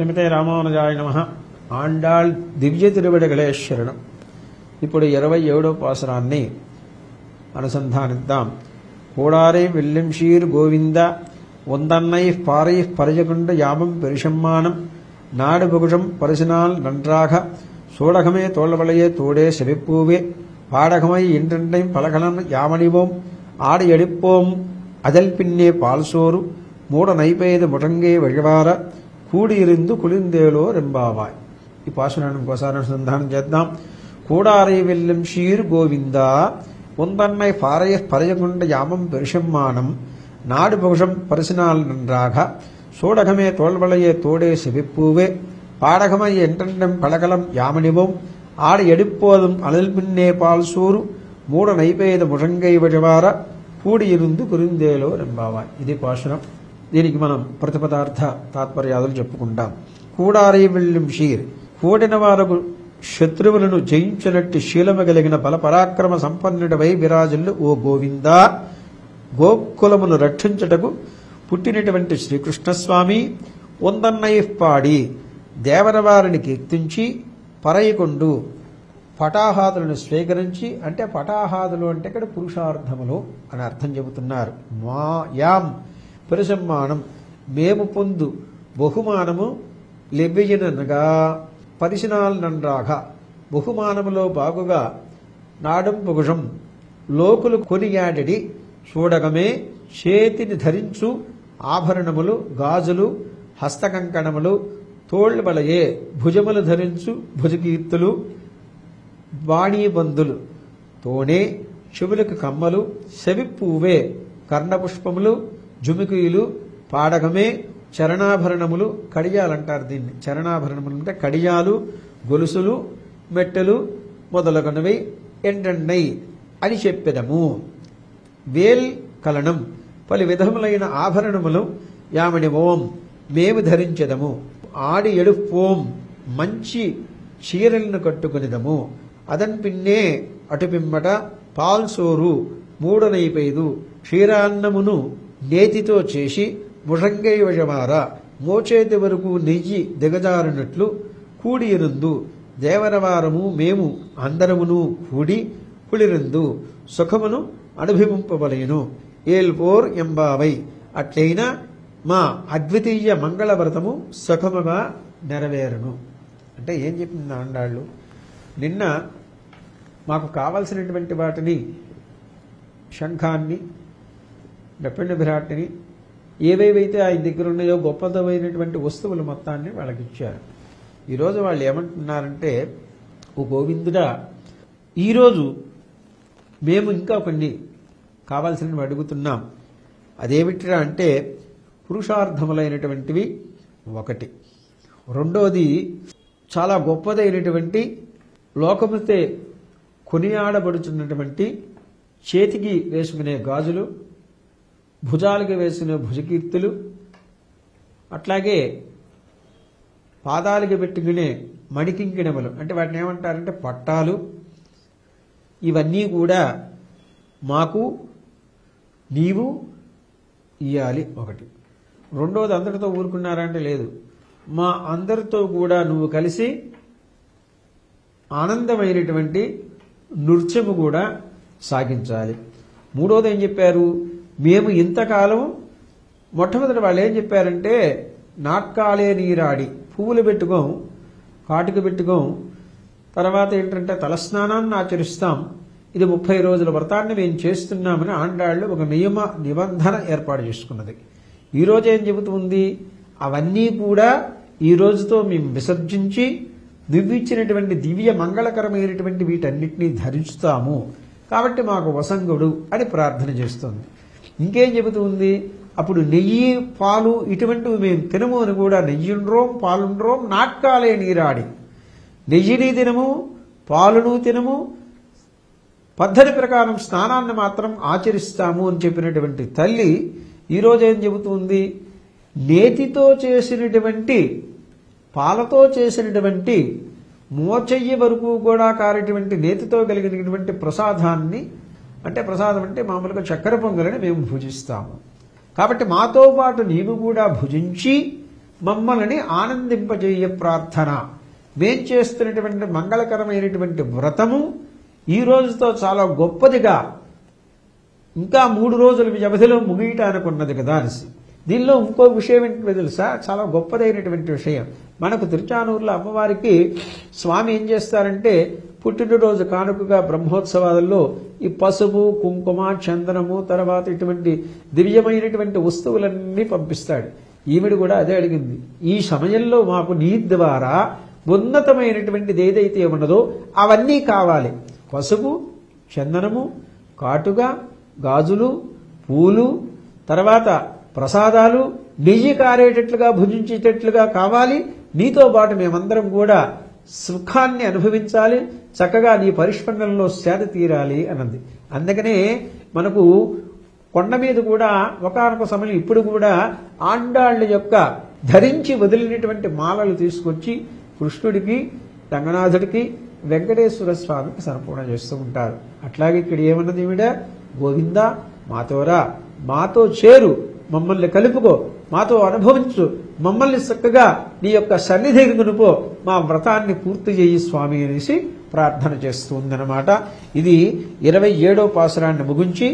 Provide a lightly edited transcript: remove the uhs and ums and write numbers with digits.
శ్రీమతే రామానుజాయ నమః. ఆండాళ్ దివ్య తిరువడిగలే శరణం. ఇప్పుడు 27వ పాసురాన్ని అనుసంధానిద్దాం. కూడారే వెల్లింషీర్ గోవింద ఒందన్నై పారై పరజగుండ యామం పెరుషమ్మానం நாடு புகுஷம் பரிசினால் நன்றாக சூடகமே தோல்வளையே தோடே செவிப்பூவே பாடகமை இன்றெண்டையும் பலகலன் யாமணிவோம் ஆடி எடுப்போம் அதல் பின்னே பால்சோறு மூட நைபேத முடங்கே வழிவார కూడియిరిందు కులిందేలో రెంబావాయ్. ఈ పాసురాన్ని ఇంకోసారి అనుసంధానం చేద్దాం. కూడారై వెల్లం షీర్ గోవింద ఒందన్నై పారయ పరయగుండ యామం పెరుషమ్మానం నాడు పుగుషం పరిసినాల్ నన్రాగ சூடகமே தோல்வளையே தோடே செவிப்பூவே பாடகமை என்றெண்டம் பலகலம் யாமணிவோம் ஆடி எடுப்போதும் அனல் பின்னே பால் சோறு மூட నైపేద ముషంగై వజవార కూడియిరిందు కురిందేలో రెంబావాయ్. ఇది పాసురం. దీనికి మనం ప్రతిపదార్థ తాత్పర్యాదులు చెప్పుకుంటాం. కూడారై వెల్లిం షీర్ కూడిన వారకు శత్రువులను జయించినట్టి శీలము కలిగిన బలపరాక్రమ సంపన్నుడవై విరాజులు ఓ గోవింద. గోకులమును రక్షించుటకు పుట్టినటువంటి శ్రీకృష్ణస్వామి ఒందన్నై పాడి దేవరవారిని కీర్తించి పరయకొండు పటాహాదులను స్వీకరించి, అంటే పటాహాదులు అంటే ఇక్కడ పురుషార్థములు అని అర్థం చెబుతున్నారు. మా యాం పరిసమ్మానం మేము పొందు బహుమానము లెవ్వయనగా పరిసినాల్ నన్రాగ బహుమానములో బాగుగా నాడం పుగుషం లోకులు కొనియాడడి చూడగమే చేతిని ధరించు ఆభరణములు గాజులు హస్తకంకణములు తోళ్బలయే భుజములు ధరించు భుజకీర్తులు వాణీబందులు తోనే చెవులకు కమ్మలు సెవిప్పూవే కర్ణపుష్పములు జుమికీలు పాడగమే చరణాభరణములు కడియాలంటారు. దీన్ని చరణాభరణములు అంటే కడియాలు గొలుసులు మెట్టెలు మొదలగునవి ఎండన్నై అని చెప్పెదము. వేల్ కలనం పలు విధములైన ఆభరణములు యామని ఓం మేము ధరించెదము. ఆడి ఎడుపోం మంచి చీరలను కట్టుకునిదము. అదన్ పిన్నే అటుపిమ్మట పాల్సోరు మూడనైపైదు క్షీరాన్నమును నేతితో చేసి ముషంగై వజమార మోచేతి వరకు నెయ్యి దిగజారినట్లు కూడియిరుందు దేవరవారము మేము అందరమును కూడి కుళిరందు సుఖమును అనుభవింపవలేను ఏల్పోర్ ఎంబావై. అట్లయినా మా అద్వితీయ మంగళవ్రతము సుఖముగా నెరవేరును. అంటే ఏం చెప్పింది ఆండాళ్ళు? నిన్న మాకు కావలసినటువంటి వాటిని శంఖాన్ని డప్పెండ విరాట్ని ఏవేవైతే ఆయన దగ్గర ఉన్నాయో గొప్పదమైనటువంటి వస్తువులు మొత్తాన్ని వాళ్ళకి ఇచ్చారు. ఈరోజు వాళ్ళు ఏమంటున్నారంటే, ఓ గోవిందుడా, ఈరోజు మేము ఇంకా కొన్ని కావాల్సినవి అడుగుతున్నాం. అదేమిటిరా అంటే పురుషార్థములైనటువంటివి ఒకటి, రెండోది చాలా గొప్పదైనటువంటి లోకముతే కొనియాడబడుతున్నటువంటి చేతికి వేసుకునే గాజులు, భుజాలకు వేసుకునే భుజకీర్తులు, అట్లాగే పాదాలకు పెట్టుకునే మణికింకిణములు అంటే వాటిని ఏమంటారంటే పట్టాలు, ఇవన్నీ కూడా మాకు నీవు ఇయ్యాలి ఒకటి. రెండోది అందరితో ఊరుకున్నారంటే లేదు, మా అందరితో కూడా నువ్వు కలిసి ఆనందమైనటువంటి నృత్యము కూడా సాగించాలి. మూడోది ఏం చెప్పారు? మేము ఇంతకాలం మొట్టమొదటి వాళ్ళు ఏం చెప్పారంటే నాట్కాలే నీరాడి పువ్వులు పెట్టుకోం, కాటుక పెట్టుకోం, తర్వాత ఏంటంటే తలస్నానాన్ని ఆచరిస్తాం, ఇది 30 రోజుల వ్రతాన్ని మేము చేస్తున్నామని ఆండాళ్ళు ఒక నియమ నిబంధన ఏర్పాటు చేసుకున్నది. ఈరోజు ఏం చెబుతుంది? అవన్నీ కూడా ఈ రోజుతో మేము విసర్జించి నువ్విచ్చినటువంటి దివ్య మంగళకరమైనటువంటి వీటన్నిటినీ ధరిస్తాము, కాబట్టి మాకు వసంగుడు అని ప్రార్థన చేస్తుంది. ఇంకేం చెబుతుంది? అప్పుడు నెయ్యి పాలు ఇటువంటివి మేము తినము అని కూడా నెయ్యుండ్రోం పాలుండ్రోం నాట్కాలే నీరాడి నెయ్యిని తినము పాలును తినము పద్ధతి ప్రకారం స్నానాన్ని మాత్రం ఆచరిస్తాము అని చెప్పినటువంటి తల్లి ఈరోజు ఏం చెబుతుంది? నేతితో చేసినటువంటి పాలతో చేసినటువంటి మోచెయ్యి వరకు కూడా కారేటువంటి నేతితో కలిగినటువంటి ప్రసాదాన్ని, అంటే ప్రసాదం అంటే మామూలుగా చక్కెర పొంగలని మేము భుజిస్తాము, కాబట్టి మాతో పాటు నీవు కూడా భుజించి మమ్మల్ని ఆనందింపజేయ ప్రార్థన. మేం చేస్తున్నటువంటి మంగళకరమైనటువంటి వ్రతము ఈ రోజుతో చాలా గొప్పదిగా ఇంకా 3 రోజుల వ్యవధిలో ముగియటానుకున్నది కదా అనేసి. దీనిలో ఇంకో విషయం ఏంటో తెలుసా, చాలా గొప్పదైనటువంటి విషయం. మనకు తిరుచానూరులో అమ్మవారికి స్వామి ఏం చేస్తారంటే పుట్టినరోజు కానుకగా బ్రహ్మోత్సవాలలో ఈ పసుపు, కుంకుమ, చందనము, తర్వాత ఇటువంటి దివ్యమైనటువంటి వస్తువులన్నీ పంపిస్తాడు. ఈవిడ కూడా అదే అడిగింది. ఈ సమయంలో మాకు నీ ద్వారా ఉన్నతమైనటువంటిది ఏదైతే ఉన్నదో అవన్నీ కావాలి. పసుపు, చందనము, కాటుక, గాజులు, పూలు, తర్వాత ప్రసాదాలు నెయ్యి కారేటట్లుగా భుజించేటట్లుగా కావాలి. నీతో పాటు మేమందరం కూడా సుఖాన్ని అనుభవించాలి, చక్కగా నీ పరిష్పందనలో సేద తీరాలి అన్నది. అందుకనే మనకు కొండ మీద కూడా ఒకానొక సమయం ఇప్పుడు కూడా ఆండాళ్ళ యొక్క ధరించి వదిలినటువంటి మాలలు తీసుకొచ్చి కృష్ణుడికి, రంగనాథుడికి, వెంకటేశ్వర స్వామికి సమర్పణ చేస్తూ ఉంటారు. అట్లాగే ఇక్కడ ఏమన్నది ఈవిడ, గోవింద మాతోరా, మాతో చేరు, మమ్మల్ని కలుపుకో, మాతో అనుభవించు, మమ్మల్ని చక్కగా నీ యొక్క సన్నిధికి కొనుపో, మా వ్రతాన్ని పూర్తి చేయి స్వామి అనేసి ప్రార్థన చేస్తుందన్నమాట. ఇది 27వ పాసురాన్ని ముగించి